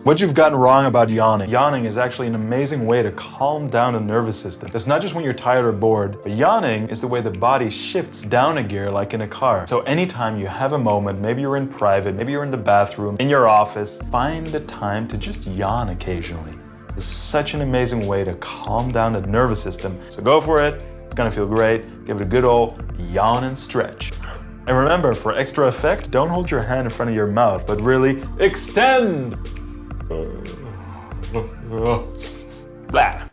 What you've gotten wrong about yawning. Yawning is actually an amazing way to calm down the nervous system. It's not just when you're tired or bored, but yawning is the way the body shifts down a gear like in a car. So anytime you have a moment, maybe you're in private, maybe you're in the bathroom, in your office, find the time to just yawn occasionally. It's such an amazing way to calm down the nervous system. So go for it. It's gonna feel great. Give it a good old yawn and stretch. And remember, for extra effect, don't hold your hand in front of your mouth, but really extend. Blah.